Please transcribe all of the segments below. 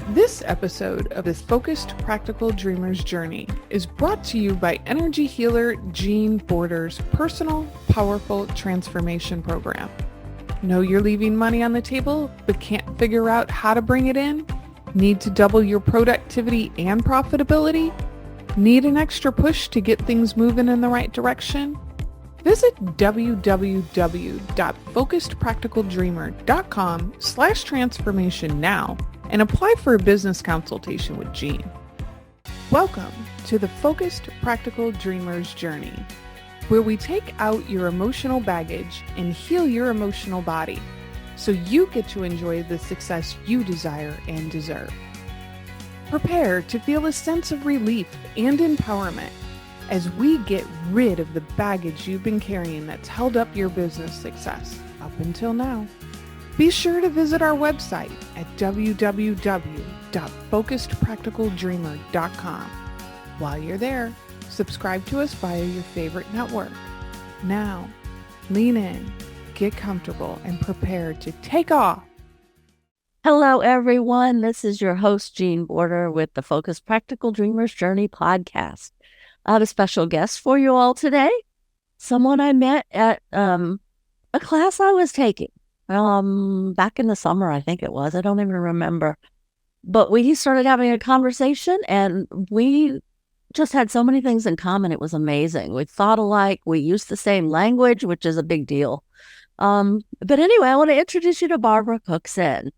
This episode of this Focused Practical Dreamer's Journey is brought to you by energy healer Jean Border's personal, powerful transformation program. Know you're leaving money on the table, but can't figure out how to bring it in? Need to double your productivity and profitability? Need an extra push to get things moving in the right direction? Visit www.focusedpracticaldreamer.com/transformation now and apply for a business consultation with Jean. Welcome to the Focused Practical Dreamer's Journey, where we take out your emotional baggage and heal your emotional body so you get to enjoy the success you desire and deserve. Prepare to feel a sense of relief and empowerment as we get rid of the baggage you've been carrying that's held up your business success up until now. Be sure to visit our website at www.focusedpracticaldreamer.com. While you're there, subscribe to us via your favorite network. Now, lean in, get comfortable, and prepare to take off. Hello, everyone. This is your host, Jean Border, with the Focused Practical Dreamer's Journey podcast. I have a special guest for you all today. Someone I met at a class I was taking back in the summer, I think it was. I don't even remember. But we started having a conversation, and we just had so many things in common. It was amazing. We thought alike. We used the same language, which is a big deal. But anyway, I want to introduce you to Barbara Cookson.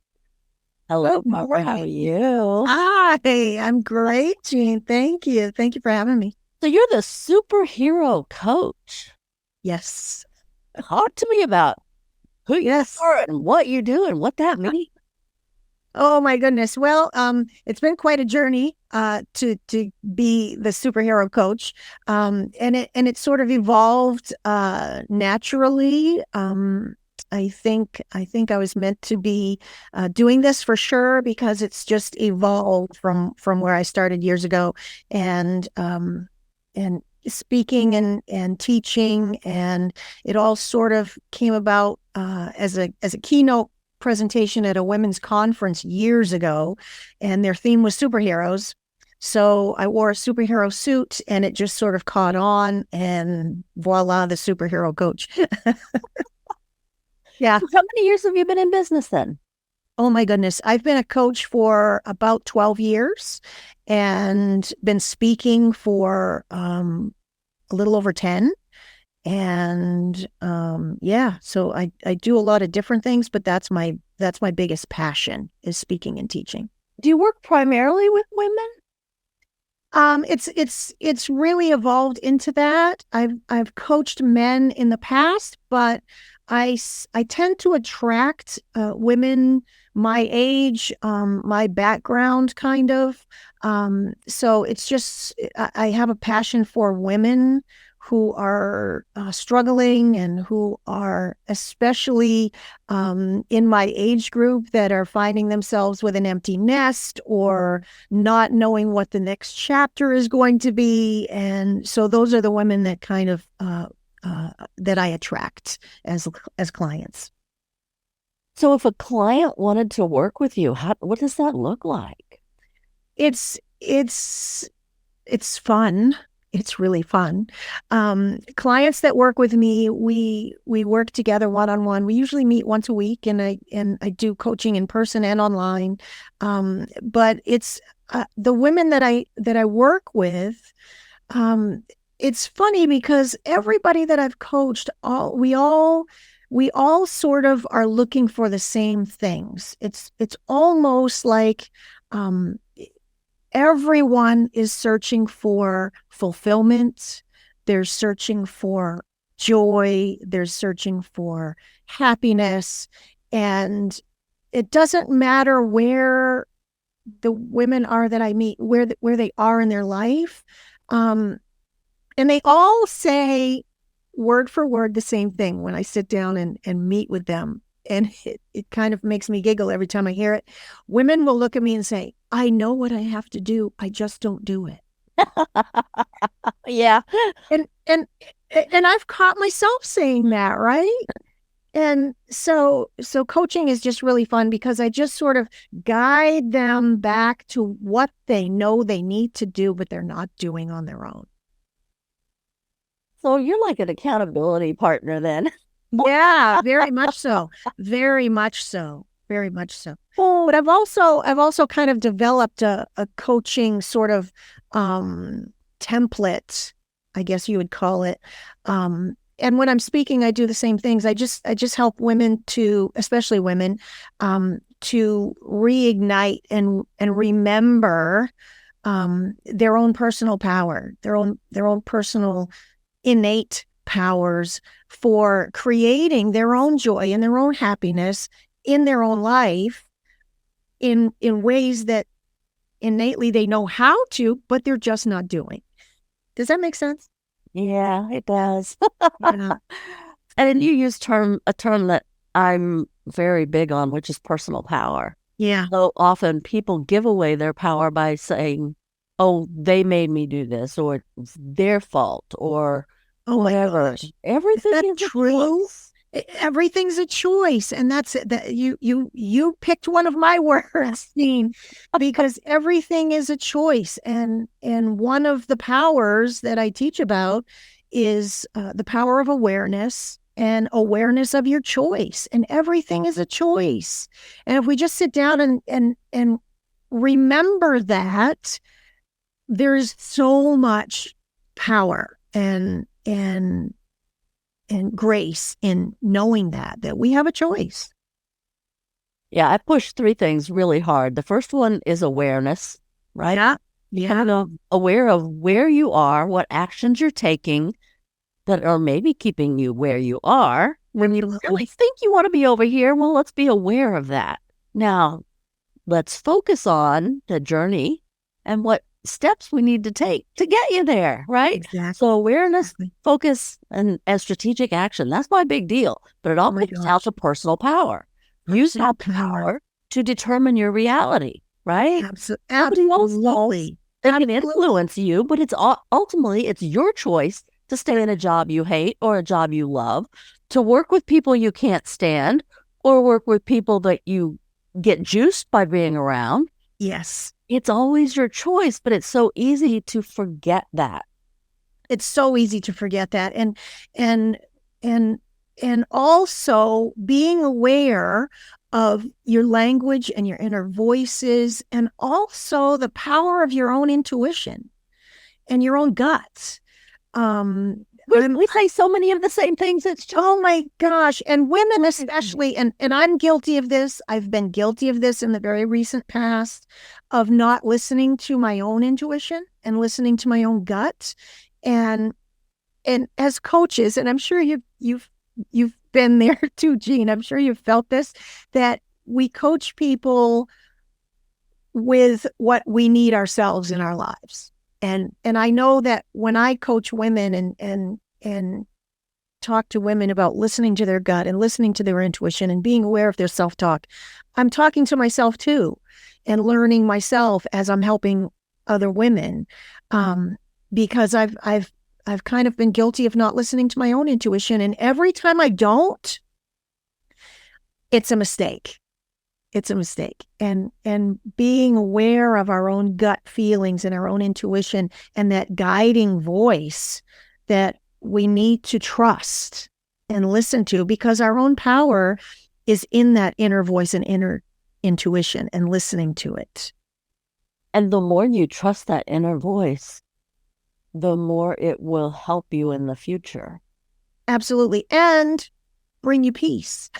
Hello, Barbara. How are you? Hi, I'm great, Jean. Thank you. Thank you for having me. So you're the superhero coach. Yes. Talk to me about who you are and what you do and what that means. Oh my goodness. Well, it's been quite a journey to be the superhero coach. And it sort of evolved naturally. I think I was meant to be doing this for sure, because it's just evolved from where I started years ago, and speaking and teaching, and it all sort of came about as a keynote presentation at a women's conference years ago, and their theme was superheroes. So I wore a superhero suit, and it just sort of caught on, and voila, the superhero coach. Yeah. So how many years have you been in business then? Oh my goodness. I've been a coach for about 12 years and been speaking for a little over 10. And so I do a lot of different things, but that's my biggest passion, is speaking and teaching. Do you work primarily with women? It's really evolved into that. I've coached men in the past, but I tend to attract women my age, my background, kind of. So it's just, I have a passion for women who are struggling, and who are especially in my age group, that are finding themselves with an empty nest or not knowing what the next chapter is going to be. And so those are the women that kind of that I attract as clients. So if a client wanted to work with you, what does that look like? It's fun. It's really fun. Clients that work with me, we work together one-on-one. We usually meet once a week, and I do coaching in person and online. But it's the women that I work with. It's funny because everybody that I've coached, we all sort of are looking for the same things. It's almost like everyone is searching for fulfillment. They're searching for joy. They're searching for happiness. And it doesn't matter where the women are that I meet, where they are in their life. And they all say word for word the same thing when I sit down and meet with them. And it kind of makes me giggle every time I hear it. Women will look at me and say, I know what I have to do. I just don't do it. Yeah. And I've caught myself saying that, right? And so coaching is just really fun because I just sort of guide them back to what they know they need to do, but they're not doing on their own. So you're like an accountability partner then. Yeah, very much so. Very much so. Very much so. But I've also kind of developed a coaching sort of template, I guess you would call it. And when I'm speaking, I do the same things. I just help women to, especially women, to reignite and remember their own personal power, their own personal innate powers for creating their own joy and their own happiness in their own life in ways that innately they know how to, but they're just not doing. Does that make sense? Yeah, it does. Yeah. And you use a term that I'm very big on, which is personal power. Yeah. So often people give away their power by saying, oh, they made me do this, or it's their fault, or whatever. Everything is true. Everything's a choice, and that's it. That you picked one of my words, Dean, because everything is a choice, and one of the powers that I teach about is the power of awareness and awareness of your choice, and everything is a choice. And if we just sit down and remember that, there's so much power and grace in knowing that we have a choice. Yeah, I push 3 things really hard. The first one is awareness, right? Yeah. Kind of aware of where you are, what actions you're taking that are maybe keeping you where you are. When you really think you want to be over here, well, let's be aware of that. Now, let's focus on the journey and what steps we need to take to get you there, right? Exactly. So awareness, focus, and strategic action, that's my big deal. But it all comes out to personal power. Use that power to determine your reality, right? Absolutely. They can influence you, but it's ultimately it's your choice to stay in a job you hate or a job you love, to work with people you can't stand, or work with people that you get juiced by being around. Yes. It's always your choice, but it's so easy to forget that. It's so easy to forget that. And also being aware of your language and your inner voices, and also the power of your own intuition and your own guts. We say so many of the same things. It's just, oh my gosh. And women especially, and I'm guilty of this. I've been guilty of this in the very recent past, of not listening to my own intuition and listening to my own gut. And as coaches, and I'm sure you've been there too, Jean, I'm sure you've felt this, that we coach people with what we need ourselves in our lives. And I know that when I coach women and talk to women about listening to their gut and listening to their intuition and being aware of their self-talk, I'm talking to myself too, and learning myself as I'm helping other women, because I've kind of been guilty of not listening to my own intuition, and every time I don't, it's a mistake. It's a mistake. And being aware of our own gut feelings and our own intuition and that guiding voice that we need to trust and listen to, because our own power is in that inner voice and inner intuition and listening to it. And the more you trust that inner voice, the more it will help you in the future. Absolutely. And bring you peace.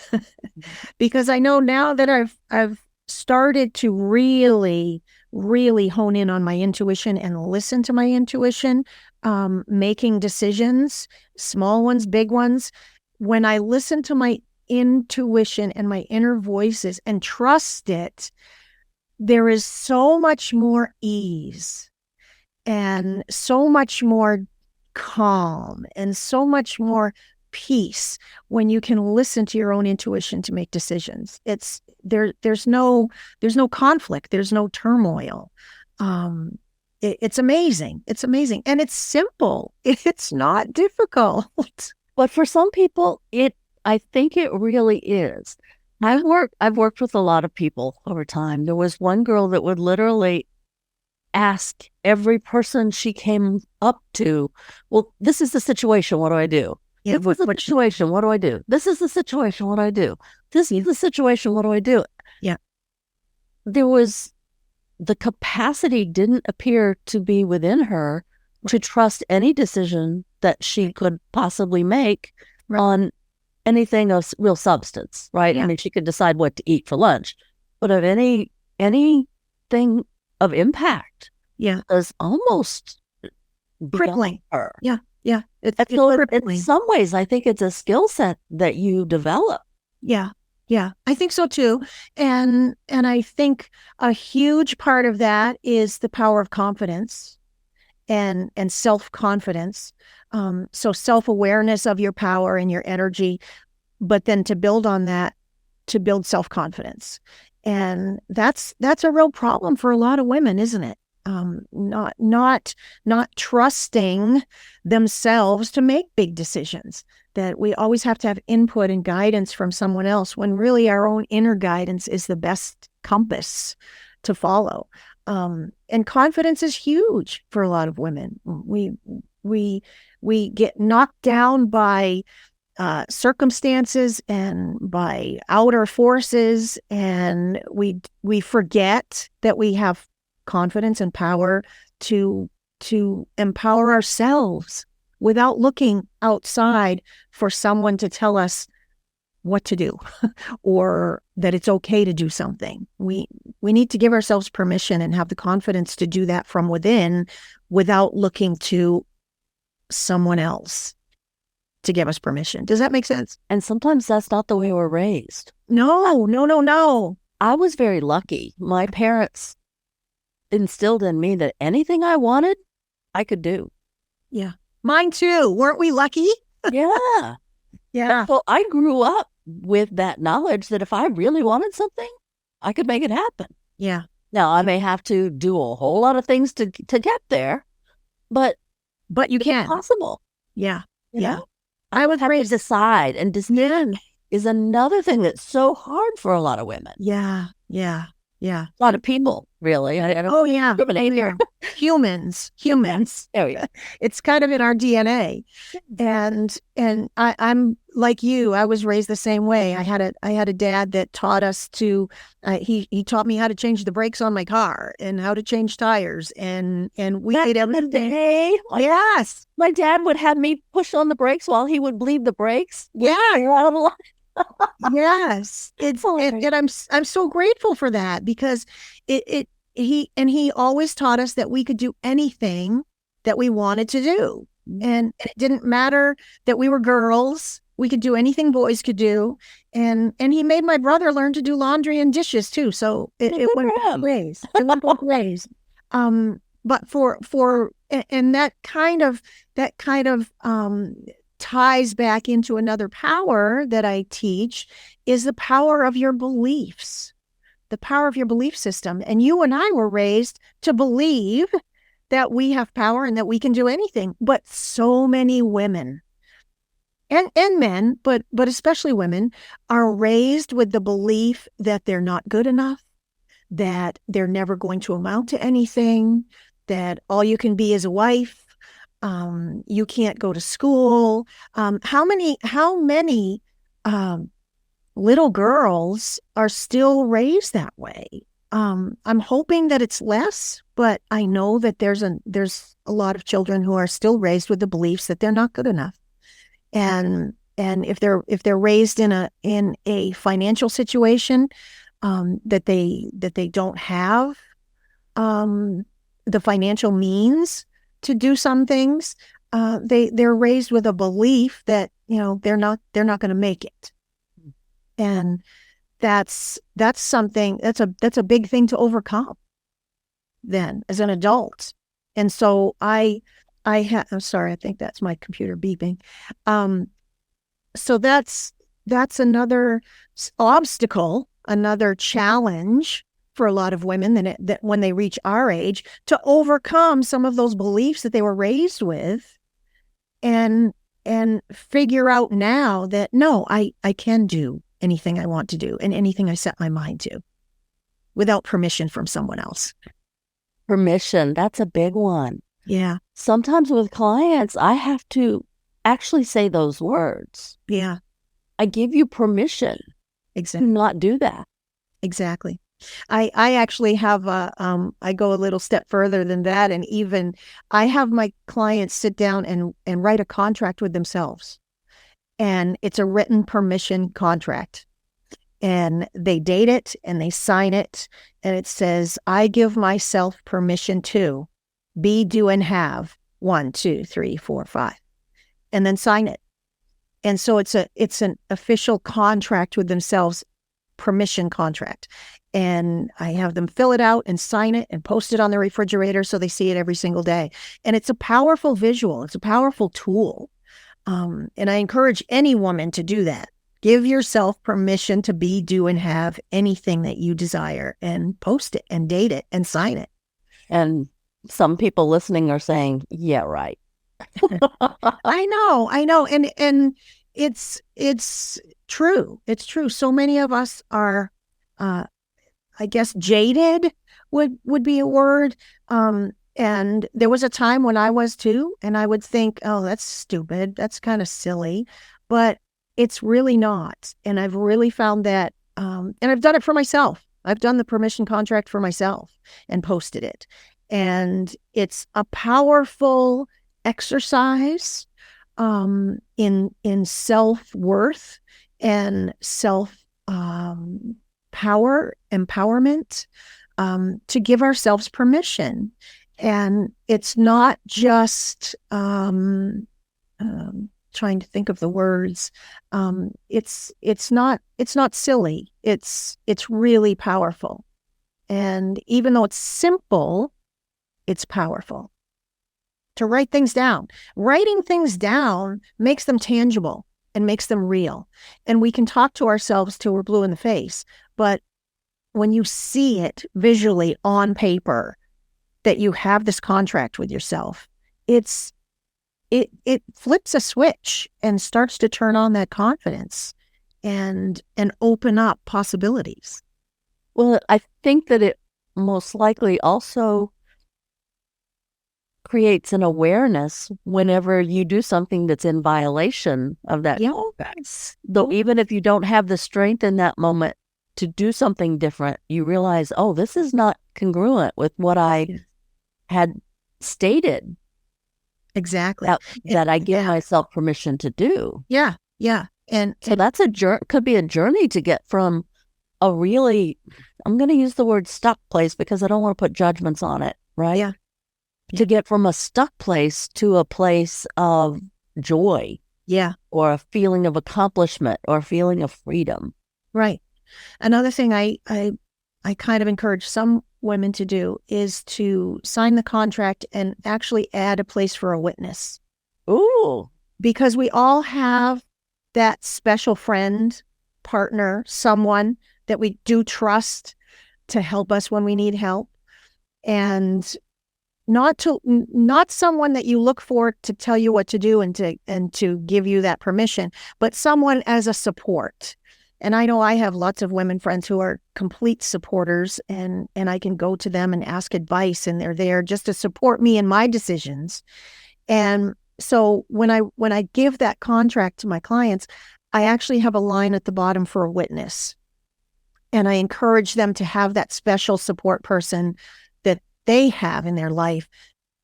Because I know now that I've started to really, really hone in on my intuition and listen to my intuition, making decisions, small ones, big ones. When I listen to my intuition and my inner voices and trust it, there is so much more ease and so much more calm and so much more peace when you can listen to your own intuition to make decisions. There's no conflict, there's no turmoil. It's amazing. It's amazing. And it's simple. It's not difficult. But for some people, I think it really is. I've worked with a lot of people over time. There was one girl that would literally ask every person she came up to, well, this is the situation, what do I do? Yeah, This is the situation, what do I do? This is the situation, what do I do? This is the situation, what do I do? Yeah. The capacity didn't appear to be within her to trust any decision that she could possibly make on anything of real substance, right? Yeah. I mean, she could decide what to eat for lunch, but of anything of impact, was almost crippling her. Yeah. It's in some ways, I think it's a skill set that you develop. Yeah. I think so too. And I think a huge part of that is the power of confidence and self-confidence. So self-awareness of your power and your energy, but then to build on that, to build self-confidence. And that's a real problem for a lot of women, isn't it? Not trusting themselves to make big decisions, that we always have to have input and guidance from someone else, when really our own inner guidance is the best compass to follow. And confidence is huge for a lot of women. We get knocked down by circumstances and by outer forces, and we forget that we have confidence and power to empower ourselves without looking outside for someone to tell us what to do or that it's okay to do something. We need to give ourselves permission and have the confidence to do that from within without looking to someone else to give us permission. Does that make sense? And sometimes that's not the way we're raised. No. I was very lucky. My parents instilled in me that anything I wanted, I could do. Yeah. Mine too. Weren't we lucky? Yeah. So I grew up with that knowledge that if I really wanted something, I could make it happen. Yeah. Now, I may have to do a whole lot of things to get there, but you can. It's possible. Yeah. You know? I would have to decide, and decision is another thing that's so hard for a lot of women. Yeah. A lot of people, really. I don't discriminate here. Humans. There we go. It's kind of in our DNA. And I'm like you. I was raised the same way. I had a dad that taught us to. He taught me how to change the brakes on my car and how to change tires. And we did everything. Yes, my dad would have me push on the brakes while he would bleed the brakes. Yeah, you're out of the line. Yes, and I'm so grateful for that, because he always taught us that we could do anything that we wanted to do, and it didn't matter that we were girls. We could do anything boys could do, and he made my brother learn to do laundry and dishes too. So it went both ways. It went both ways. But for that kind of ties back into another power that I teach, is the power of your beliefs, the power of your belief system. And you and I were raised to believe that we have power and that we can do anything. But so many women and men, but especially women, are raised with the belief that they're not good enough, that they're never going to amount to anything, that all you can be is a wife. You can't go to school. How many little girls are still raised that way? I'm hoping that it's less, but I know that there's a lot of children who are still raised with the beliefs that they're not good enough. And if they're raised in a financial situation, that they don't have the financial means to do some things, they're raised with a belief that they're not going to make it, and that's something that's a big thing to overcome then as an adult. And so I'm sorry, I think that's my computer beeping. So that's another obstacle, another challenge for a lot of women that when they reach our age, to overcome some of those beliefs that they were raised with, and and figure out now that no, I can do anything I want to do and anything I set my mind to without permission from someone else. Permission, that's a big one. Yeah. Sometimes with clients, I have to actually say those words. Yeah. I give you permission to not do that. Exactly. I actually have I go a little step further than that, and even I have my clients sit down and write a contract with themselves, and it's a written permission contract, and they date it and they sign it, and it says, I give myself permission to be, do, and have 1, 2, 3, 4, 5, and then sign it. And so it's an official contract with themselves, permission contract. And I have them fill it out and sign it and post it on the refrigerator so they see it every single day. And it's a powerful visual. It's a powerful tool. And I encourage any woman to do that. Give yourself permission to be, do, and have anything that you desire, and post it and date it and sign it. And some people listening are saying, yeah, right. I know. And it's true. It's true. So many of us are, I guess, jaded would be a word. And there was a time when I was too, and I would think, oh, that's stupid. That's kind of silly, but it's really not. And I've really found that, and I've done it for myself. I've done the permission contract for myself and posted it. And it's a powerful exercise in self-worth and power, empowerment, to give ourselves permission. And it's not just trying to think of the words. It's not silly. It's really powerful. And even though it's simple, it's powerful. To write things down. Writing things down makes them tangible and makes them real. And we can talk to ourselves till we're blue in the face. But when you see it visually on paper, that you have this contract with yourself, it flips a switch and starts to turn on that confidence and open up possibilities. Well, I think that it most likely also creates an awareness whenever you do something that's in violation of that contract. Though even if you don't have the strength in that moment to do something different, you realize, oh, this is not congruent with what I had stated. Exactly. That I give myself permission to do. Yeah. And so that's could be a journey to get from a really, I'm going to use the word stuck place because I don't want to put judgments on it, right? Yeah. To get from a stuck place to a place of joy. Yeah. Or a feeling of accomplishment or a feeling of freedom. Right. Another thing I kind of encourage some women to do is to sign the contract and actually add a place for a witness. Ooh. Because we all have that special friend, partner, someone that we do trust to help us when we need help. And not someone that you look for to tell you what to do and to give you that permission, but someone as a support. And I know I have lots of women friends who are complete supporters, and I can go to them and ask advice, and they're there just to support me in my decisions. And so when I give that contract to my clients, I actually have a line at the bottom for a witness. And I encourage them to have that special support person that they have in their life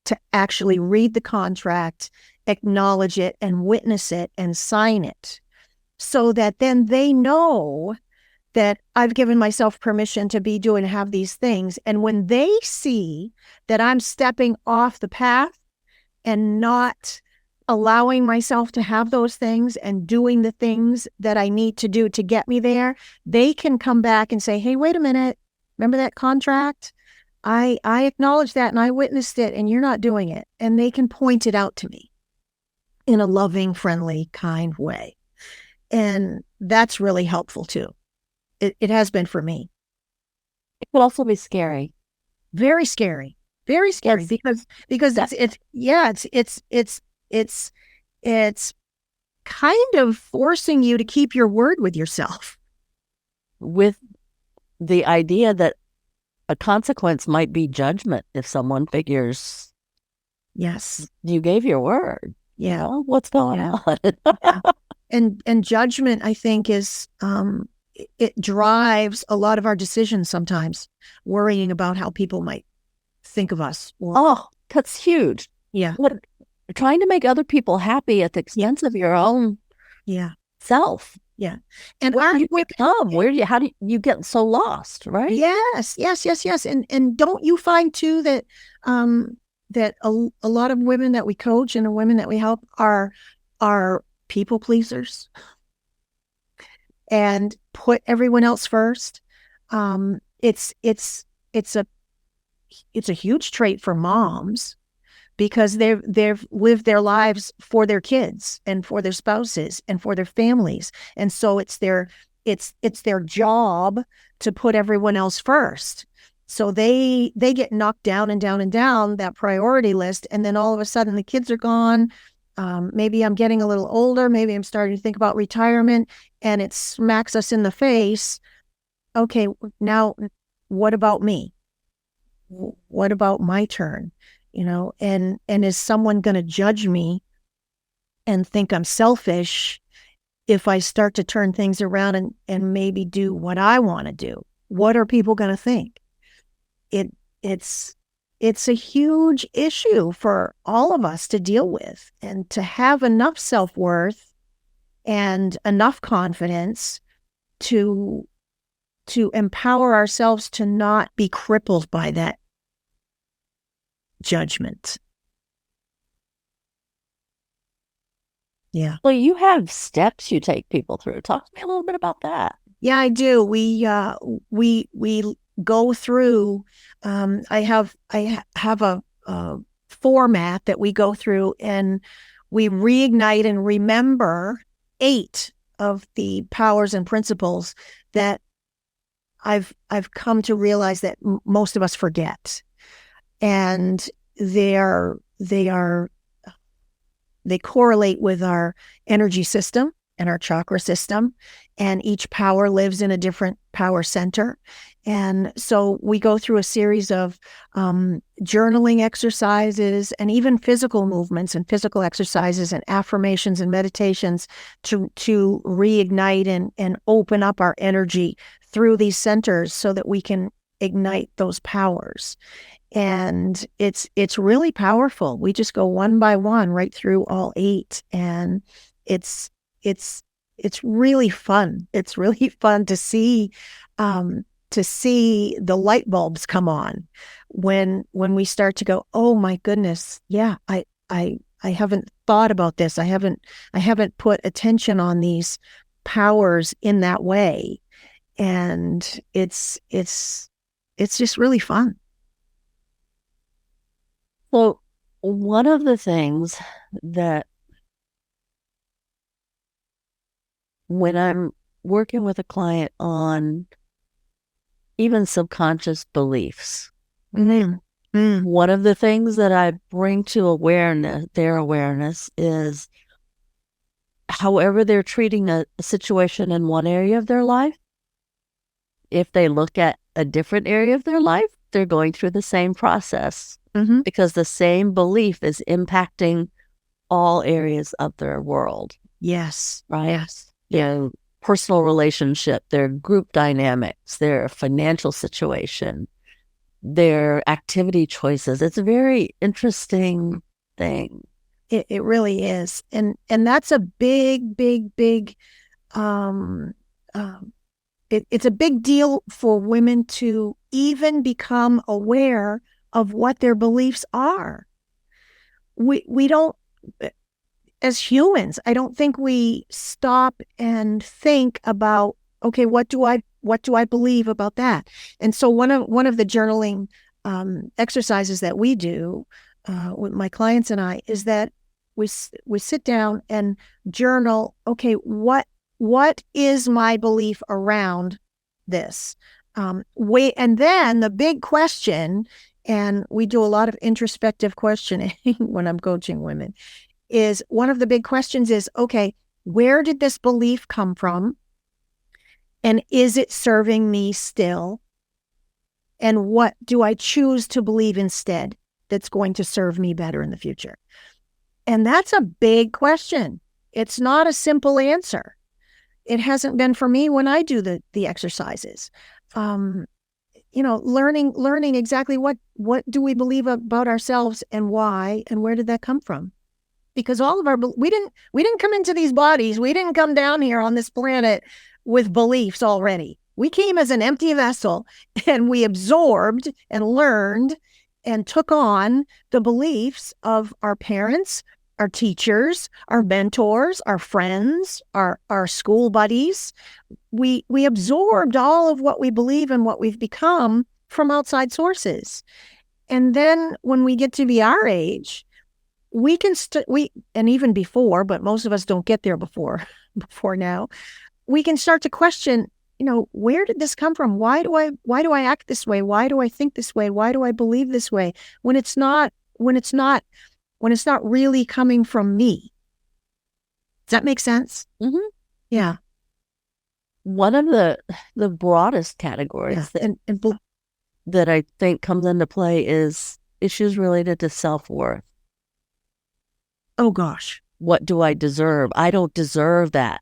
to actually read the contract, acknowledge it, and witness it and sign it, so that then they know that I've given myself permission to be, do, and have these things. And when they see that I'm stepping off the path and not allowing myself to have those things and doing the things that I need to do to get me there, they can come back and say, hey, wait a minute, remember that contract? I acknowledged that and I witnessed it and you're not doing it. And they can point it out to me in a loving, friendly, kind way. And that's really helpful too. It has been for me. It could also be scary. Very scary. Very scary, because it's kind of forcing you to keep your word with yourself. With the idea that a consequence might be judgment if someone figures, yes, you gave your word. Yeah. What's going on? Yeah. And judgment, I think, is it drives a lot of our decisions sometimes, worrying about how people might think of us. That's huge. Yeah. Trying to make other people happy at the expense of your own self. Yeah. And how do you get so lost, right? Yes. And don't you find too that that a lot of women that we coach and the women that we help are people pleasers and put everyone else first? It's a huge trait for moms, because they've lived their lives for their kids and for their spouses and for their families, and so it's their job to put everyone else first. So they get knocked down and down and down that priority list, and then all of a sudden the kids are gone. Maybe I'm getting a little older. Maybe I'm starting to think about retirement, and it smacks us in the face. Okay, now what about me? What about my turn? And is someone going to judge me and think I'm selfish if I start to turn things around and maybe do what I want to do? What are people going to think? It's a huge issue for all of us to deal with, and to have enough self-worth and enough confidence to empower ourselves to not be crippled by that judgment. Yeah. Well, you have steps you take people through. Talk to me a little bit about that. Yeah, I do. We go through. I have a format that we go through, and we reignite and remember 8 of the powers and principles that I've come to realize that most of us forget. And they correlate with our energy system and our chakra system, and each power lives in a different power center. And so we go through a series of journaling exercises, and even physical movements and physical exercises and affirmations and meditations to reignite and open up our energy through these centers so that we can ignite those powers. And it's really powerful. We just go one by one right through all 8, and it's really fun. It's really fun to see the light bulbs come on when we start to go, oh my goodness, yeah, I haven't thought about this. I haven't put attention on these powers in that way, and it's just really fun. So one of the things that when I'm working with a client on even subconscious beliefs, one of the things that I bring to their awareness is however they're treating a situation in one area of their life, if they look at a different area of their life, they're going through the same process. Because the same belief is impacting all areas of their world. Yes. Right? Yes. Personal relationship, their group dynamics, their financial situation, their activity choices. It's a very interesting thing. It really is. And that's a big it's a big deal for women to even become aware of what their beliefs are. We don't, as humans, I don't think we stop and think about, okay, what do I believe about that? And so one of the journaling exercises that we do with my clients and I is that we sit down and journal. Okay, what is my belief around this? And then the big question, and we do a lot of introspective questioning when I'm coaching women, is one of the big questions is, okay, Where did this belief come from? And is it serving me still? And what do I choose to believe instead that's going to serve me better in the future? And that's a big question. It's not a simple answer. It hasn't been for me when I do the exercises. Learning exactly what do we believe about ourselves and why, and where did that come from? Because all of we didn't come into these bodies. We didn't come down here on this planet with beliefs already. We came as an empty vessel, and we absorbed and learned and took on the beliefs of our parents, our teachers, our mentors, our friends, our school buddies. We absorbed all of what we believe and what we've become from outside sources. And then when we get to be our age, we can and even before, but most of us don't get there before now, we can start to question, where did this come from? Why do I act this way? Why do I think this way? Why do I believe this way? When it's not really coming from me. Does that make sense? Mm-hmm. Yeah. One of the broadest categories that I think comes into play is issues related to self-worth. Oh, gosh. What do I deserve? I don't deserve that.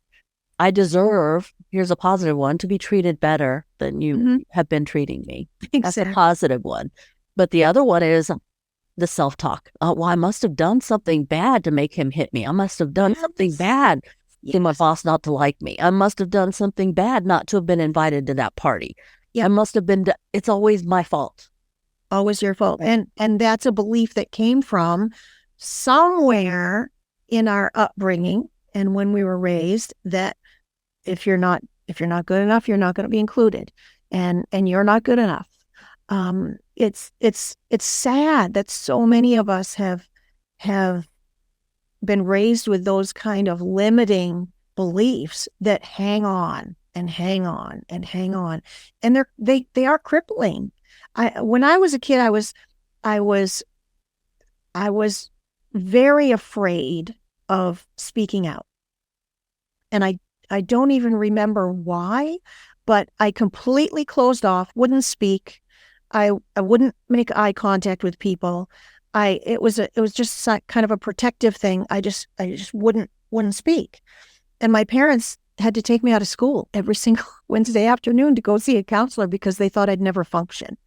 I deserve, here's a positive one, to be treated better than you have been treating me. Exactly. That's a positive one. But the other one is the self-talk. Well, I must have done something bad to make him hit me. I must have done something bad for my boss not to like me. I must have done something bad not to have been invited to that party. I must have been, it's always my fault. Always your fault. And that's a belief that came from somewhere in our upbringing and when we were raised, that if you're not good enough, you're not going to be included, and you're not good enough. It's sad that so many of us have been raised with those kind of limiting beliefs that hang on and hang on and hang on, and they are crippling. When I was a kid, I was very afraid of speaking out. And I don't even remember why, but I completely closed off, wouldn't speak. I wouldn't make eye contact with people. It was just kind of a protective thing. I just wouldn't speak. And my parents had to take me out of school every single Wednesday afternoon to go see a counselor because they thought I'd never function.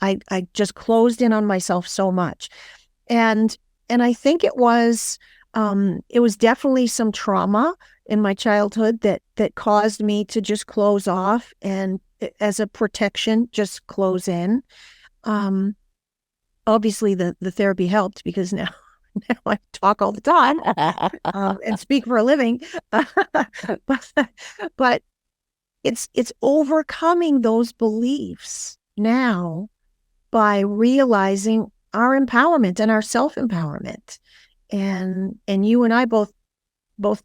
I just closed in on myself so much. And I think it was definitely some trauma in my childhood that caused me to just close off, and as a protection, just close in. Obviously the therapy helped, because now I talk all the time and speak for a living. but it's overcoming those beliefs now by realizing our empowerment and our self-empowerment. And you and I both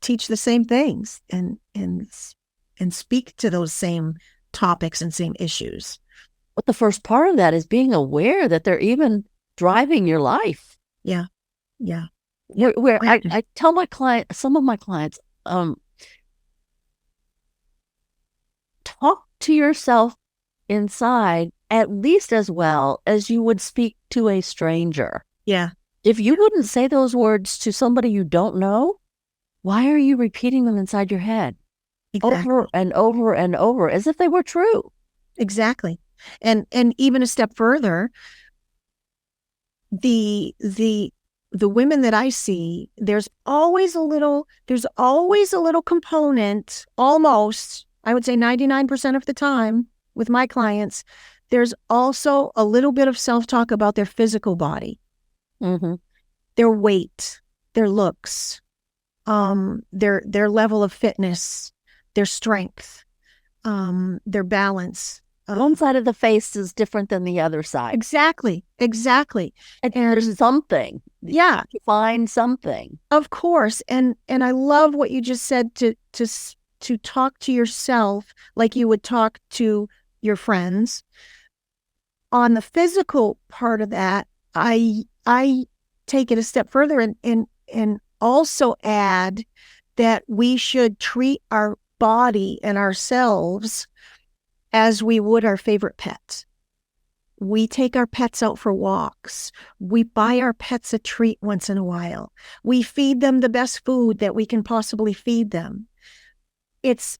teach the same things and speak to those same topics and same issues. But the first part of that is being aware that they're even driving your life. Yeah. Where I tell some of my clients, talk to yourself inside at least as well as you would speak to a stranger. Yeah. If you wouldn't say those words to somebody you don't know, why are you repeating them inside your head? Exactly. Over and over and over, as if they were true? Exactly. And even a step further, the women that I see, there's always a little component, almost, I would say 99% of the time with my clients, there's also a little bit of self-talk about their physical body, their weight, their looks, their level of fitness, their strength, their balance. One side of the face is different than the other side. Exactly. And there's something. Yeah. You find something. Of course. And I love what you just said, to talk to yourself like you would talk to your friends. On the physical part of that, I take it a step further and also add that we should treat our body and ourselves as we would our favorite pets. We take our pets out for walks. We buy our pets a treat once in a while. We feed them the best food that we can possibly feed them. It's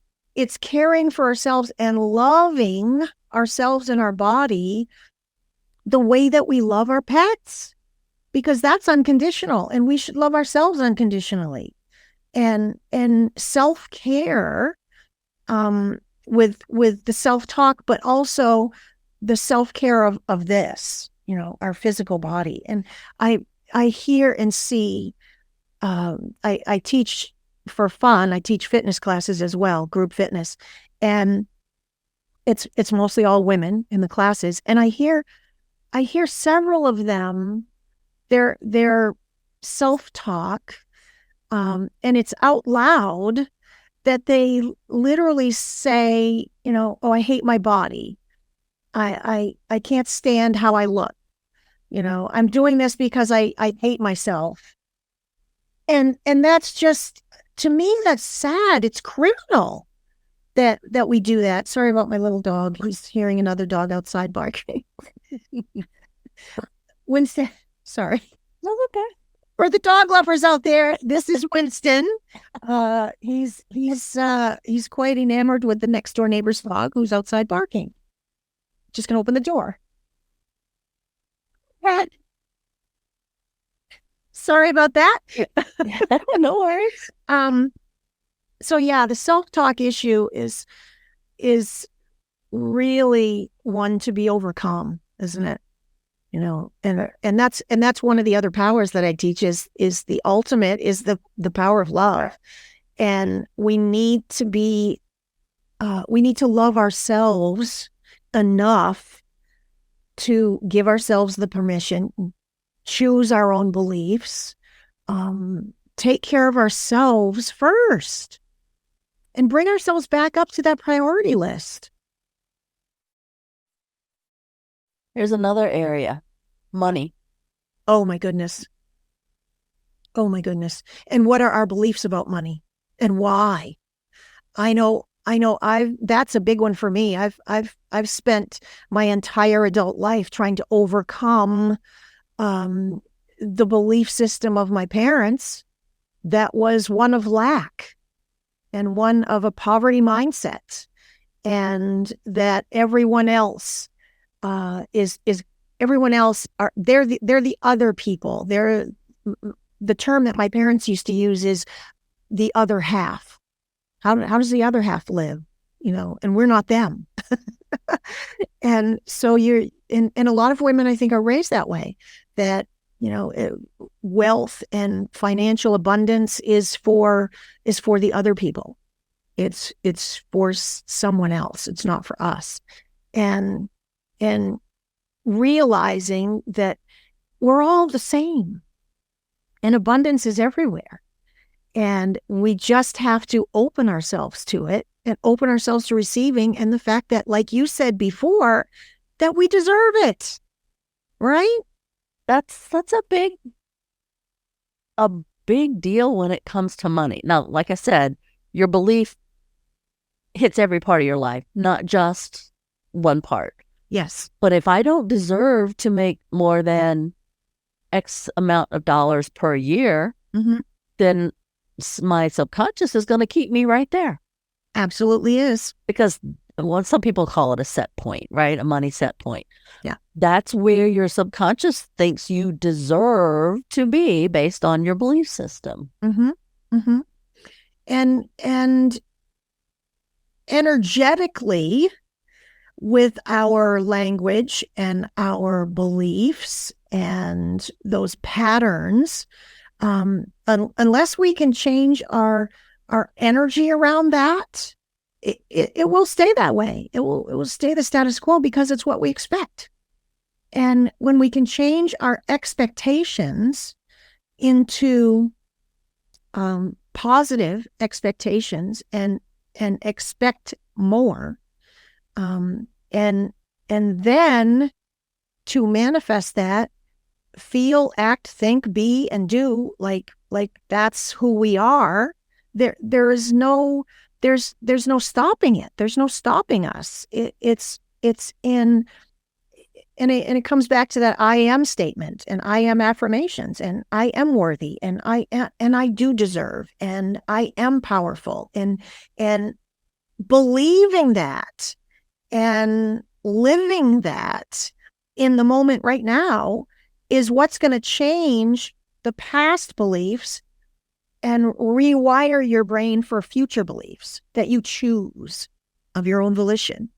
caring for ourselves and loving ourselves and our body the way that we love our pets, because that's unconditional, and we should love ourselves unconditionally. And self-care, with the self-talk, but also the self-care of this, our physical body. And I hear and see, I teach for fun. I teach fitness classes as well, group fitness. And it's mostly all women in the classes. And I hear several of them, their self-talk, and it's out loud, that they literally say, oh, I hate my body. I can't stand how I look. I'm doing this because I hate myself. And that's just, to me, that's sad. It's criminal that we do that. Sorry about my little dog. He's hearing another dog outside barking. Winston, sorry. No, okay. For the dog lovers out there, this is Winston. He's quite enamored with the next door neighbor's dog who's outside barking. Just gonna open the door. Red. Sorry about that. No worries. So yeah, the self-talk issue is really one to be overcome, isn't it? And that's one of the other powers that I teach is the ultimate, is the power of love. And we need to love ourselves enough to give ourselves the permission, choose our own beliefs, take care of ourselves first, and bring ourselves back up to that priority list. Here's another area, money. Oh my goodness. Oh my goodness. And what are our beliefs about money and why? I know that's a big one for me. I've spent my entire adult life trying to overcome the belief system of my parents that was one of lack and one of a poverty mindset, and that everyone else is everyone else are they're the other people. They're, the term that my parents used to use is the other half. How does the other half live? And we're not them. And so and a lot of women, I think, are raised that way, that wealth and financial abundance is for the other people. It's for someone else. It's not for us. And realizing that we're all the same and abundance is everywhere. And we just have to open ourselves to it and open ourselves to receiving, and the fact that, like you said before, that we deserve it. Right? That's a big deal when it comes to money. Now, like I said, your belief hits every part of your life, not just one part. Yes. But if I don't deserve to make more than X amount of dollars per year, then my subconscious is going to keep me right there. Absolutely is. Because some people call it a set point, right? A money set point. Yeah. That's where your subconscious thinks you deserve to be based on your belief system. And energetically, with our language and our beliefs and those patterns, unless we can change our energy around that, it will stay that way. It will stay the status quo because it's what we expect. And when we can change our expectations into positive expectations and expect more, and then to manifest that, feel, act, think, be, and do like that's who we are, there is no, there's no stopping it. There's no stopping us. It's in, and it comes back to that I am statement and I am affirmations and I am worthy and I do deserve and I am powerful, and believing that and living that in the moment right now is what's going to change the past beliefs and rewire your brain for future beliefs that you choose of your own volition.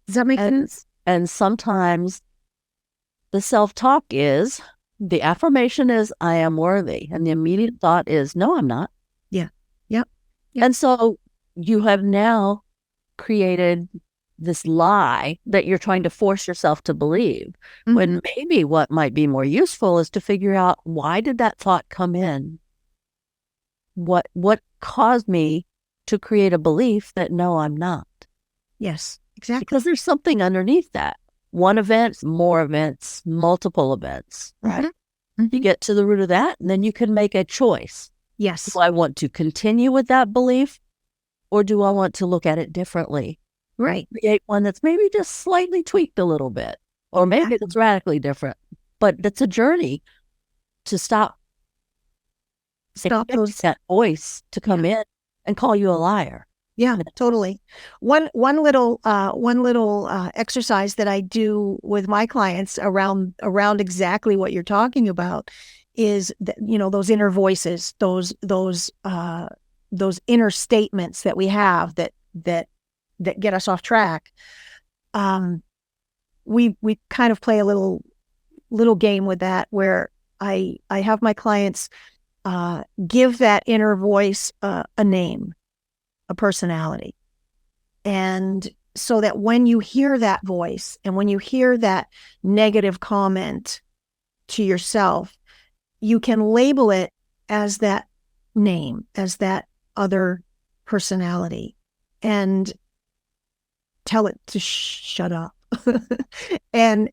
Does that make sense? And sometimes the self-talk is, the affirmation is, I am worthy. And the immediate thought is, no, I'm not. Yeah. Yep. And so you have now created this lie that you're trying to force yourself to believe, when maybe what might be more useful is to figure out, why did that thought come in? What caused me to create a belief that no, I'm not? Yes, exactly. Because there's something underneath that. One event, more events, multiple events, right? You get to the root of that, and then you can make a choice. Yes. Do I want to continue with that belief, or do I want to look at it differently? Right. Create one that's maybe just slightly tweaked a little bit, or maybe it's radically different. But it's a journey to stop that voice to come in and call you a liar. Yeah, totally. One little exercise that I do with my clients around exactly what you're talking about is that, those inner voices, those inner statements that we have that get us off track. We kind of play a little game with that, where I have my clients give that inner voice a name, a personality. And so that when you hear that voice and when you hear that negative comment to yourself, you can label it as that name, as that other personality, and tell it to shut up. And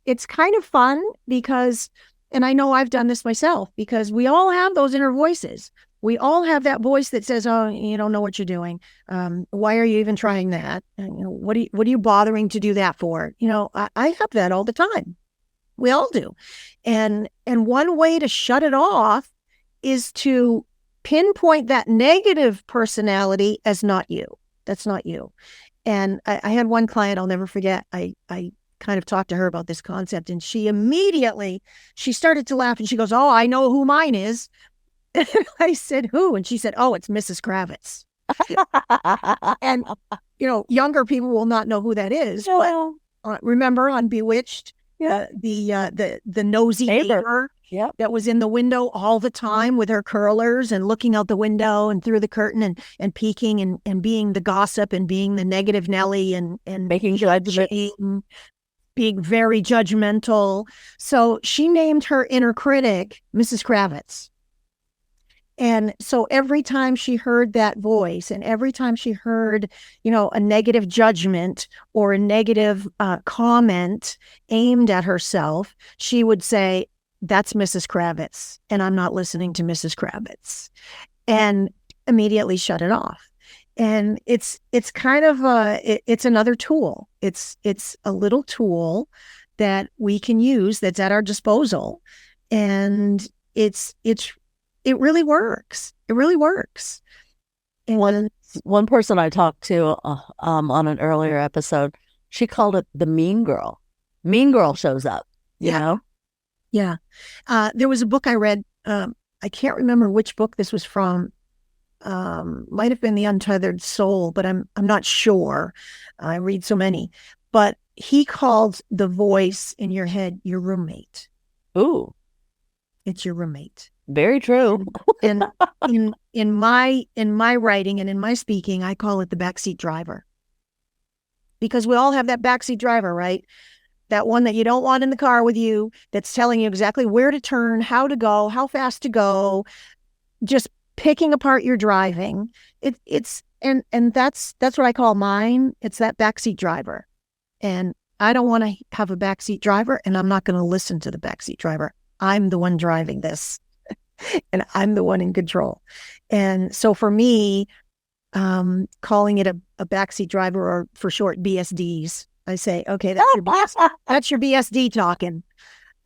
it's kind of fun because, and I know I've done this myself, because we all have those inner voices. We all have that voice that says, "Oh, you don't know what you're doing. Why are you even trying that? And, what are you bothering to do that for?" I have that all the time. We all do. And one way to shut it off is to pinpoint that negative personality as not you. That's not you. And I had one client I'll never forget. I kind of talked to her about this concept, and she started to laugh, and she goes, "Oh, I know who mine is." And I said, "Who?" And she said, "Oh, it's Mrs. Kravitz." And, younger people will not know who that is. Yeah. But remember on Bewitched, the nosy neighbor that was in the window all the time with her curlers and looking out the window and through the curtain and peeking and being the gossip and being the negative Nelly and making judgment, being very judgmental. So she named her inner critic Mrs. Kravitz. And so every time she heard that voice, and every time she heard, a negative judgment or a negative comment aimed at herself, she would say, "That's Mrs. Kravitz, and I'm not listening to Mrs. Kravitz," and immediately shut it off. And it's kind of it's another tool. It's a little tool that we can use that's at our disposal, and it really works. It really works. And one person I talked to on an earlier episode, she called it the mean girl. Mean girl shows up, you know? Yeah. There was a book I read. I can't remember which book this was from. Might have been The Untethered Soul, but I'm not sure. I read so many. But he called the voice in your head your roommate. Ooh. It's your roommate. Very true. And in my writing and in my speaking, I call it the backseat driver. Because we all have that backseat driver, right? That one that you don't want in the car with you, that's telling you exactly where to turn, how to go, how fast to go, just picking apart your driving. It's that's what I call mine. It's that backseat driver. And I don't want to have a backseat driver, and I'm not going to listen to the backseat driver. I'm the one driving this. and I'm the one in control. And so for me, calling it a backseat driver, or for short BSDs, I say, okay, that's your BSD talking.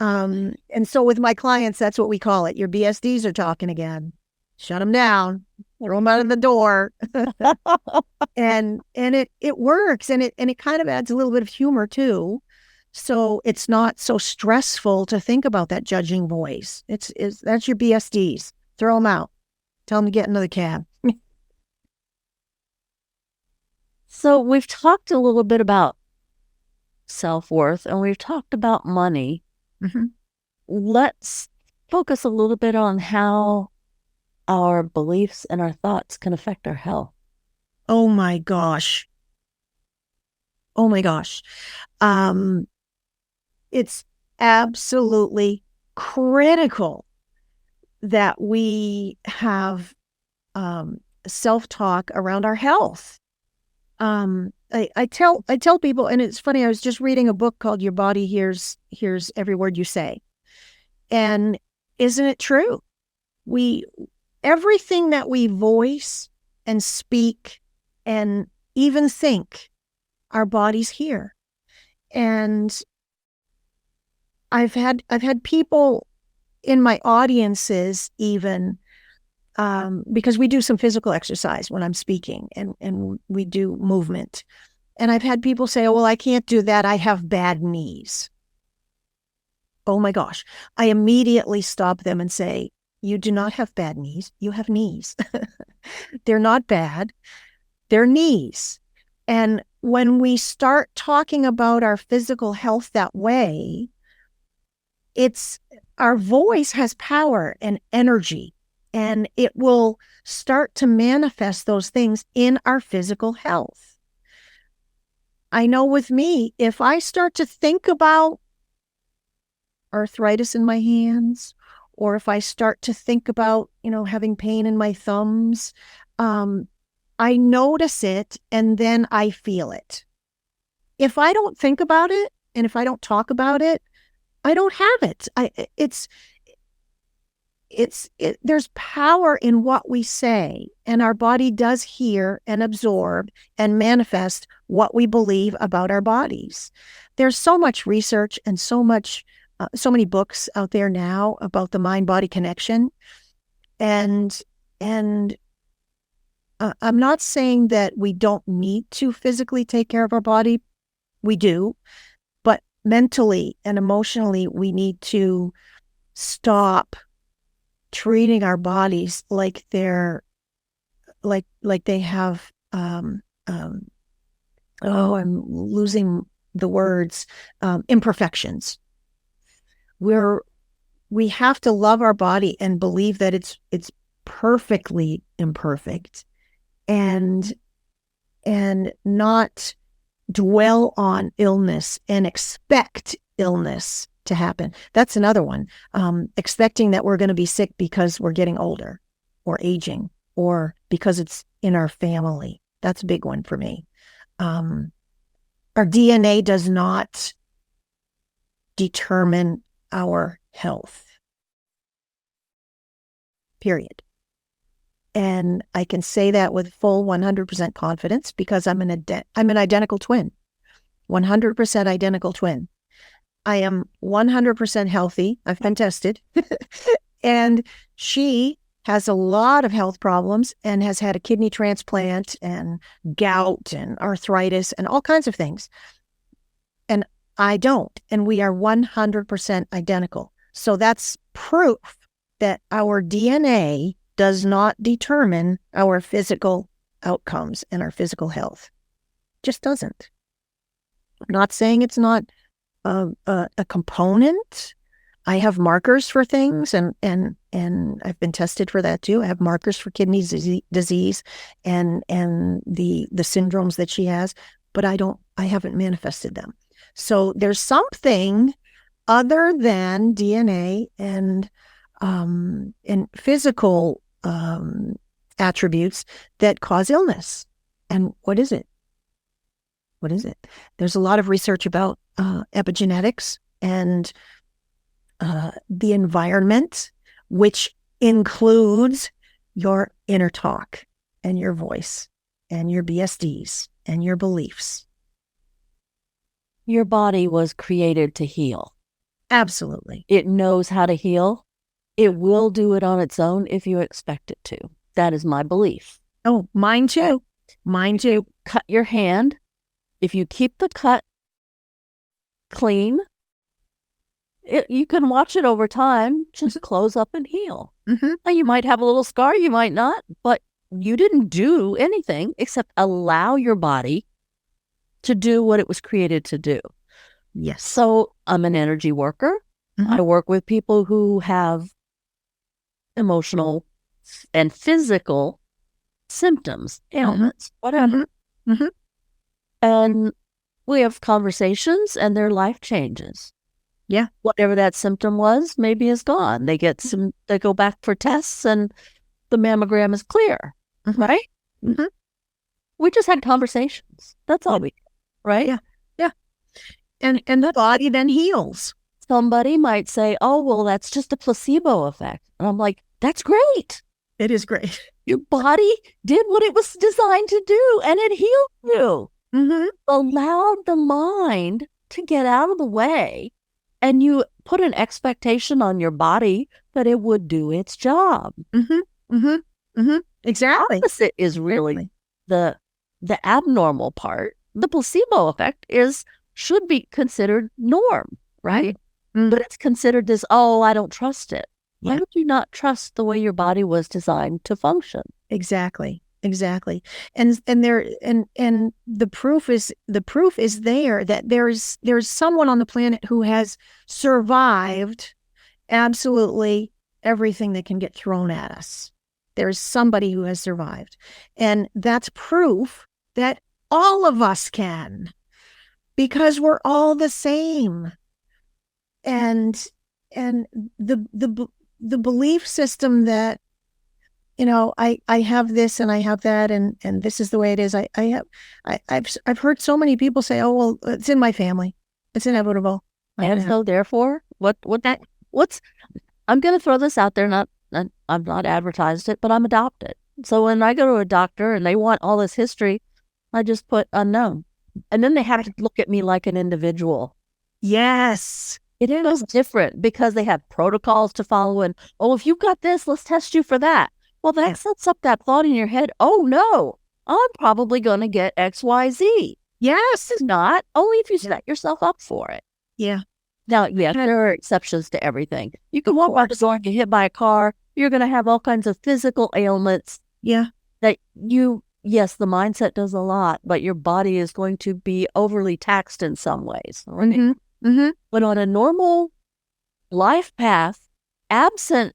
And so with my clients, that's what we call it. Your BSDs are talking again. Shut them down, throw them out of the door. and it works, and it kind of adds a little bit of humor too. So it's not so stressful to think about that judging voice. It's that's your BSDs. Throw them out. Tell them to get into the cab. So we've talked a little bit about self-worth, and we've talked about money. Mm-hmm. Let's focus a little bit on how our beliefs and our thoughts can affect our health. Oh my gosh. It's absolutely critical that we have self-talk around our health. I tell people, and it's funny, I was just reading a book called Your Body Hears Every Word You Say. And isn't it true? Everything that we voice and speak and even think, our bodies hear. And I've had people in my audiences even, because we do some physical exercise when I'm speaking, and we do movement. And I've had people say, oh, well, I can't do that. I have bad knees. Oh my gosh. I immediately stop them and say, you do not have bad knees. You have knees. They're not bad. They're knees. And when we start talking about our physical health that way, our voice has power and energy, and it will start to manifest those things in our physical health. I know with me, if I start to think about arthritis in my hands, or if I start to think about, having pain in my thumbs, I notice it and then I feel it. If I don't think about it and if I don't talk about it, I don't have it. There's power in what we say, and our body does hear and absorb and manifest what we believe about our bodies. There's so much research and so many books out there now about the mind-body connection. And I'm not saying that we don't need to physically take care of our body. We do. But mentally and emotionally, we need to stop treating our bodies like they're like they have I'm losing the words, imperfections. We have to love our body and believe that it's perfectly imperfect, and not dwell on illness and expect illness to happen. That's another one. Expecting that we're going to be sick because we're getting older or aging, or because it's in our family. That's a big one for me. Our DNA does not determine our health. Period. And I can say that with full 100% confidence because I'm an identical twin. 100% identical twin. I am 100% healthy. I've been tested. And she has a lot of health problems and has had a kidney transplant and gout and arthritis and all kinds of things. And I don't. And we are 100% identical. So that's proof that our DNA does not determine our physical outcomes and our physical health. Just doesn't. I'm not saying it's not a component. I have markers for things, and I've been tested for that too. I have markers for kidney disease and the syndromes that she has, but I haven't manifested them. So there's something other than DNA and physical attributes that cause illness. And what is it? What is it? There's a lot of research about epigenetics and the environment, which includes your inner talk and your voice and your BSDs and your beliefs. Your body was created to heal. Absolutely. It knows how to heal. It will do it on its own if you expect it to. That is my belief. Oh, mine too. Mine too. Cut your hand. If you keep the cut clean, you can watch it over time just close up and heal. Mm-hmm. Now, you might have a little scar, you might not, but you didn't do anything except allow your body to do what it was created to do. Yes. So I'm an energy worker. Mm-hmm. I work with people who have emotional and physical symptoms, ailments, whatever. Mm-hmm. And we have conversations and their life changes. Yeah. Whatever that symptom was, maybe is gone. They go back for tests and the mammogram is clear, right? Mm-hmm. We just had conversations. That's all we did, right? Yeah. Yeah. And the body then heals. Somebody might say, oh, well, that's just a placebo effect. And I'm like, that's great. It is great. Your body did what it was designed to do and it healed you. Mm-hmm. Allowed the mind to get out of the way, and you put an expectation on your body that it would do its job. Mm-hmm. Mm-hmm. Mm-hmm. Exactly. The opposite is really the abnormal part. The placebo effect should be considered norm, right? Mm-hmm. But it's considered this, oh, I don't trust it. Yeah. Why would you not trust the way your body was designed to function? Exactly. And the proof is there that there's someone on the planet who has survived absolutely everything that can get thrown at us. There's somebody who has survived. And that's proof that all of us can, because we're all the same. And the belief system that, I have this and I have that, and this is the way it is. I've heard so many people say, oh, well, it's in my family. It's inevitable. And so therefore, I'm going to throw this out there. I'm not advertised it, but I'm adopted. So when I go to a doctor and they want all this history, I just put unknown. And then they have to look at me like an individual. Yes. It is different because they have protocols to follow. And, oh, if you've got this, let's test you for that. Well, that sets up that thought in your head. Oh, no, I'm probably going to get X, Y, Z. Yes. It's not. Only if you set yourself up for it. Yeah. Now, yes, there are exceptions to everything. You can walk by the door and get hit by a car. You're going to have all kinds of physical ailments. Yeah. That yes, the mindset does a lot, but your body is going to be overly taxed in some ways. Right? Mm-hmm. Mm-hmm. But on a normal life path, absent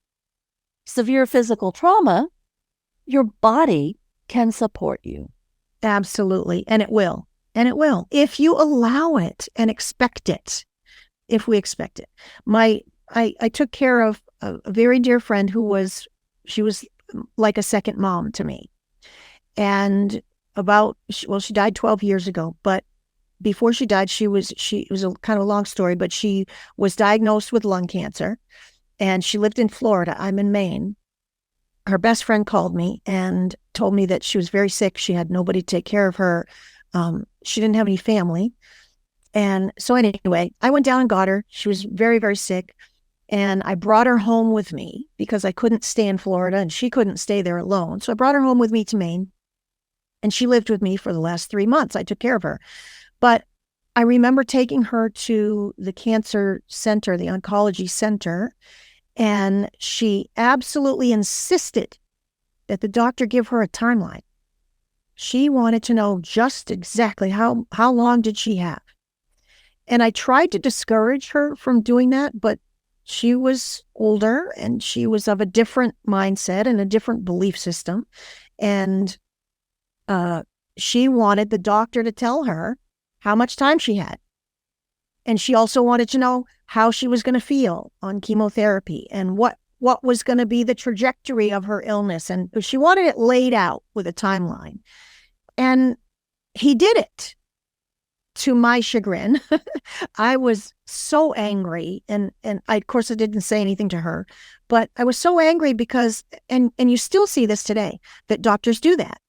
severe physical trauma, your body can support you. Absolutely. And it will. And it will. If you allow it and expect it. If we expect it. I took care of a very dear friend she was like a second mom to me. And she died 12 years ago, but before she died, it was a kind of a long story, but she was diagnosed with lung cancer and she lived in Florida. I'm in Maine. Her best friend called me and told me that she was very sick. She had nobody to take care of her. She didn't have any family. And so anyway, I went down and got her. She was very, very sick. And I brought her home with me because I couldn't stay in Florida and she couldn't stay there alone. So I brought her home with me to Maine. And she lived with me for the last 3 months. I took care of her. But I remember taking her to the cancer center, the oncology center, and she absolutely insisted that the doctor give her a timeline. She wanted to know just exactly how long did she have. And I tried to discourage her from doing that, but she was older and she was of a different mindset and a different belief system. And she wanted the doctor to tell her how much time she had. And she also wanted to know how she was going to feel on chemotherapy and what was going to be the trajectory of her illness. And she wanted it laid out with a timeline. And he did it. to my chagrin, I was so angry, and of course I didn't say anything to her, but I was so angry because, and you still see this today, that doctors do that.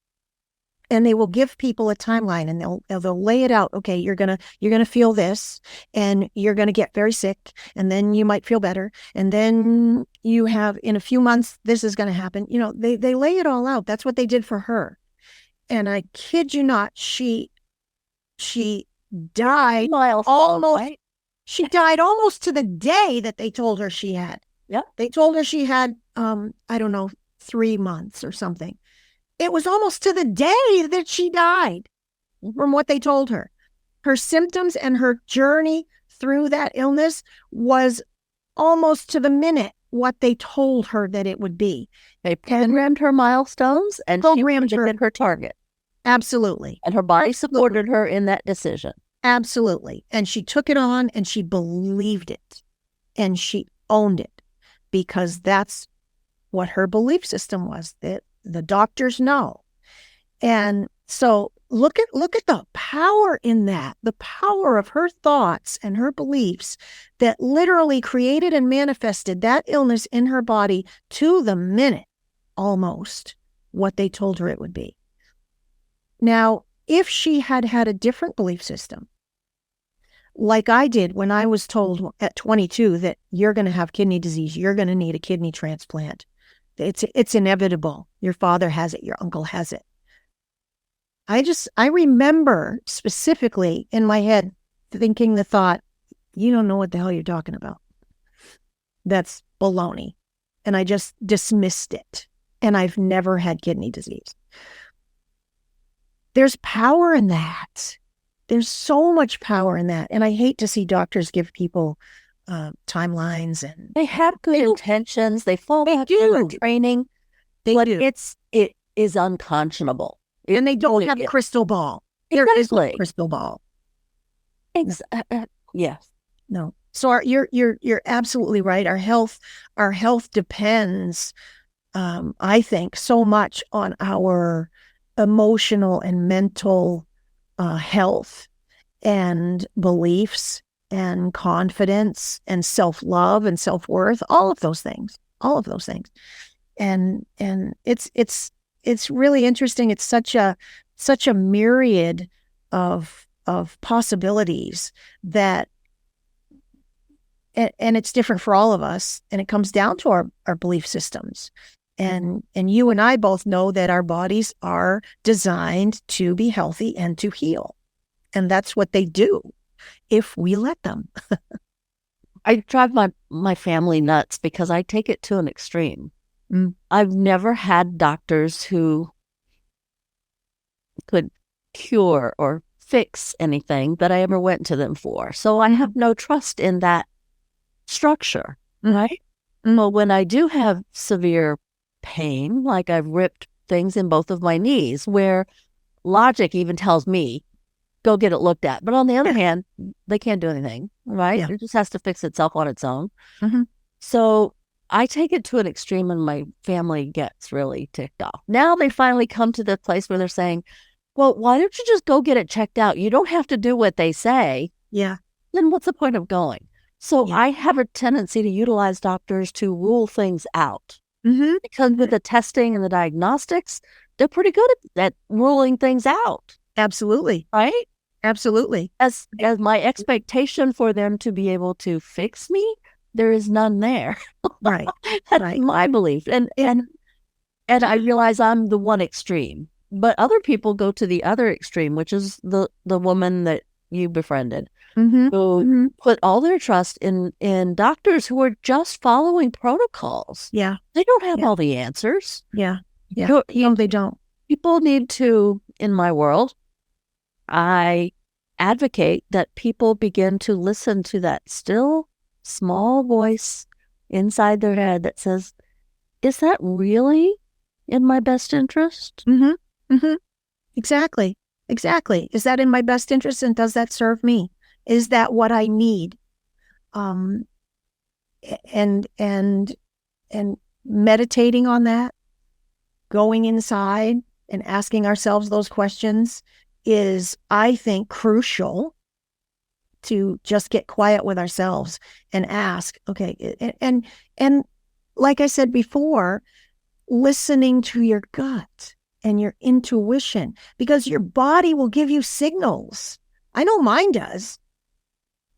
And they will give people a timeline, and they'll lay it out. Okay, you're gonna feel this, and you're gonna get very sick, and then you might feel better, and then you have, in a few months, this is gonna happen. They lay it all out. That's what they did for her. And I kid you not, she died almost. Right? She died almost to the day that they told her she had. Yeah, they told her she had I don't know, 3 months or something. It was almost to the day that she died from what they told her. Her symptoms and her journey through that illness was almost to the minute what they told her that it would be. They programmed her milestones, and she hit her target. Absolutely. And her body supported her in that decision. Absolutely. And she took it on, and she believed it, and she owned it, because that's what her belief system was, that the doctors know. And so look at the power in that, the power of her thoughts and her beliefs that literally created and manifested that illness in her body to the minute, almost, what they told her it would be. Now, if she had had a different belief system, like I did when I was told at 22 that you're going to have kidney disease, you're going to need a kidney transplant, it's inevitable. Your father has it. Your uncle has it. I remember specifically in my head thinking the thought, you don't know what the hell you're talking about. That's baloney. And I just dismissed it. And I've never had kidney disease. There's power in that. There's so much power in that. And I hate to see doctors give people timelines, and they have good intentions. They fall back on training, but it is unconscionable. And they don't have a crystal ball. Exactly. There is no crystal ball. Yes. No. So you're absolutely right. Our health depends, I think, so much on our emotional and mental health and beliefs and confidence and self-love and self-worth, all of those things. And it's really interesting. It's such a myriad of possibilities that, and it's different for all of us, and it comes down to our belief systems. And you and I both know that our bodies are designed to be healthy and to heal. And that's what they do if we let them. I drive my family nuts because I take it to an extreme. I've never had doctors who could cure or fix anything that I ever went to them for. So I have no trust in that structure, right? Well, when I do have severe pain, like I've ripped things in both of my knees, where logic even tells me, go get it looked at. But on the other hand, they can't do anything, right? Yeah. It just has to fix itself on its own. So I take it to an extreme, and my family gets really ticked off. Now they finally come to the place where they're saying, well, why don't you just go get it checked out? You don't have to do what they say. Yeah. Then what's the point of going? So I have a tendency to utilize doctors to rule things out. Because with the testing and the diagnostics, they're pretty good at ruling things out. Absolutely. Right? Absolutely. As my expectation for them to be able to fix me, there is none there. Right. That's my belief. And I realize I'm the one extreme. But other people go to the other extreme, which is the woman that you befriended, who put all their trust in doctors who are just following protocols. Yeah. They don't have all the answers. Yeah. Yeah. No, they don't. People need to, in my world, I advocate that people begin to listen to that still small voice inside their head that says, is that really in my best interest? Exactly. Is that in my best interest, and does that serve me? Is that what I need? And meditating on that, going inside and asking ourselves those questions is, I think, crucial to just get quiet with ourselves and ask, okay, and like I said before, listening to your gut and your intuition, because your body will give you signals. I know mine does.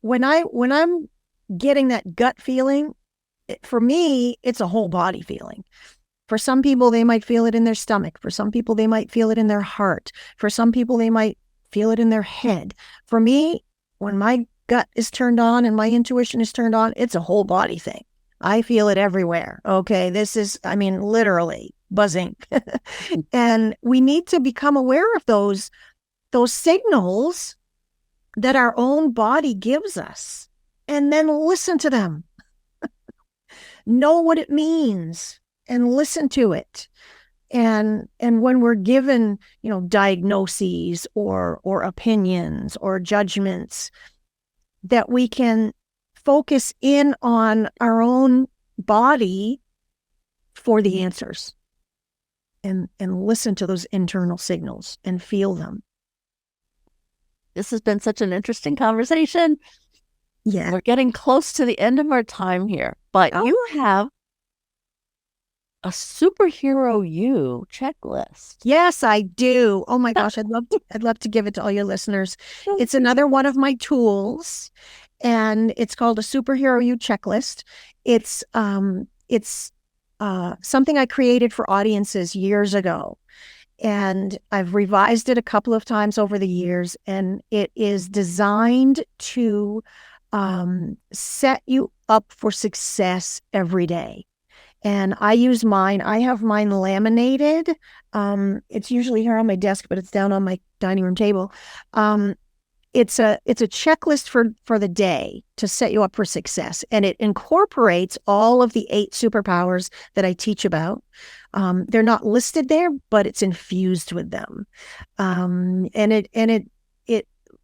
When I'm getting that gut feeling, for me, it's a whole body feeling. For some people, they might feel it in their stomach. For some people, they might feel it in their heart. For some people, they might feel it in their head. For me, when my gut is turned on and my intuition is turned on, it's a whole body thing. I feel it everywhere. Okay, this is, I mean, literally buzzing. And we need to become aware of those signals that our own body gives us, and then listen to them. Know what it means and listen to it. And when we're given, diagnoses or opinions or judgments, that we can focus in on our own body for the answers, and listen to those internal signals and feel them. This has been such an interesting conversation. Yeah. We're getting close to the end of our time here, but you have a superhero you checklist. Yes, I do. Oh my gosh, I'd love to give it to all your listeners. It's another one of my tools, and it's called a superhero you checklist. It's something I created for audiences years ago, and I've revised it a couple of times over the years, and it is designed to set you up for success every day. And I use mine. I have mine laminated. It's usually here on my desk, but it's down on my dining room table. It's a checklist for the day to set you up for success, and it incorporates all of the 8 superpowers that I teach about. They're not listed there, but it's infused with them, and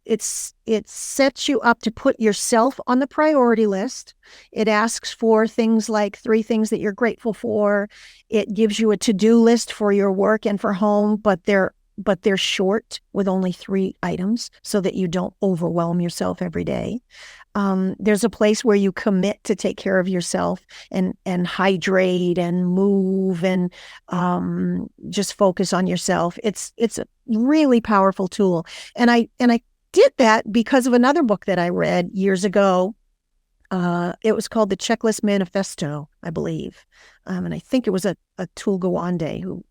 it sets you up to put yourself on the priority list. It asks for things like 3 things that you're grateful for. It gives you a to-do list for your work and for home, but they're short with only 3 items so that you don't overwhelm yourself every day. There's a place where you commit to take care of yourself and hydrate and move and just focus on yourself. It's a really powerful tool. And I did that because of another book that I read years ago. It was called The Checklist Manifesto, I believe. And I think it was a Atul Gawande who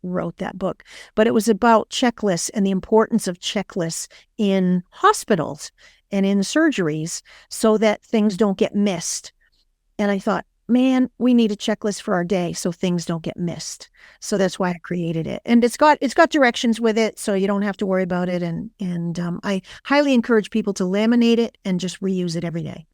wrote that book. But it was about checklists and the importance of checklists in hospitals and in surgeries so that things don't get missed. And I thought, man, we need a checklist for our day so things don't get missed. So that's why I created it. And it's got directions with it, so you don't have to worry about it. And I highly encourage people to laminate it and just reuse it every day.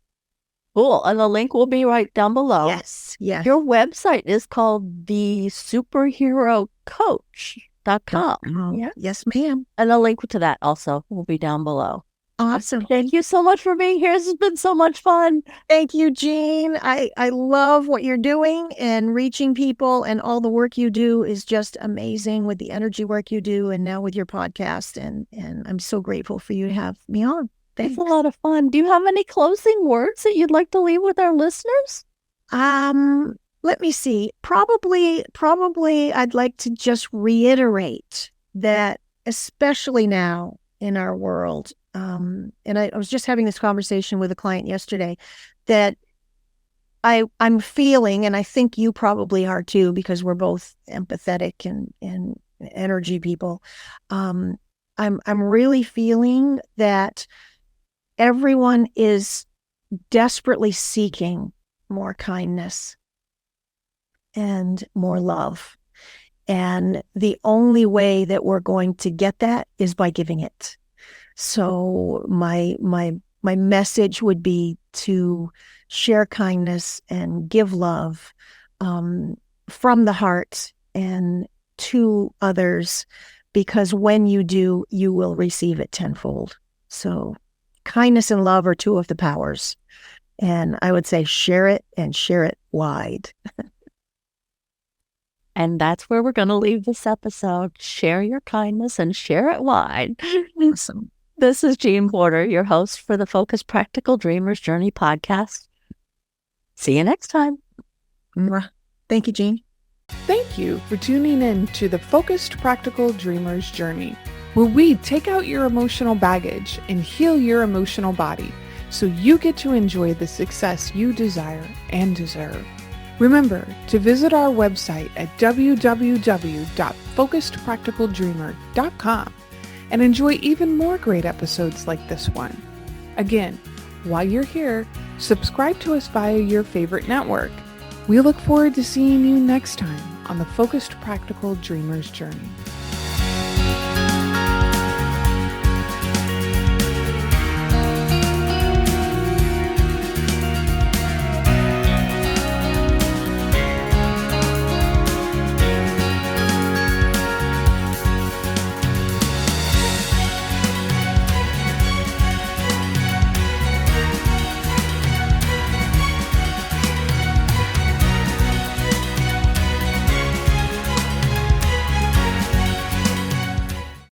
Cool. And the link will be right down below. Yes. Your website is called thesuperherocoach.com. Yeah. Yes, ma'am. And the link to that also will be down below. Awesome. Thank you so much for being here. This has been so much fun. Thank you, Jean. I love what you're doing, and reaching people, and all the work you do is just amazing with the energy work you do, and now with your podcast. And I'm so grateful for you to have me on. Thanks. It's a lot of fun. Do you have any closing words that you'd like to leave with our listeners? Let me see. Probably I'd like to just reiterate that, especially now in our world, and I was just having this conversation with a client yesterday, that I'm feeling, and I think you probably are too, because we're both empathetic and energy people. I'm really feeling that everyone is desperately seeking more kindness and more love. And the only way that we're going to get that is by giving it. So my message would be to share kindness and give love from the heart and to others, because when you do, you will receive it tenfold. So kindness and love are 2 of the powers. And I would say share it, and share it wide. And that's where we're going to leave this episode. Share your kindness and share it wide. Awesome. This is Jean Porter, your host for the Focused Practical Dreamers Journey podcast. See you next time. Thank you, Jean. Thank you for tuning in to the Focused Practical Dreamers Journey, where we take out your emotional baggage and heal your emotional body so you get to enjoy the success you desire and deserve. Remember to visit our website at www.focusedpracticaldreamer.com and enjoy even more great episodes like this one. Again, while you're here, subscribe to us via your favorite network. We look forward to seeing you next time on the Focused Practical Dreamers Journey.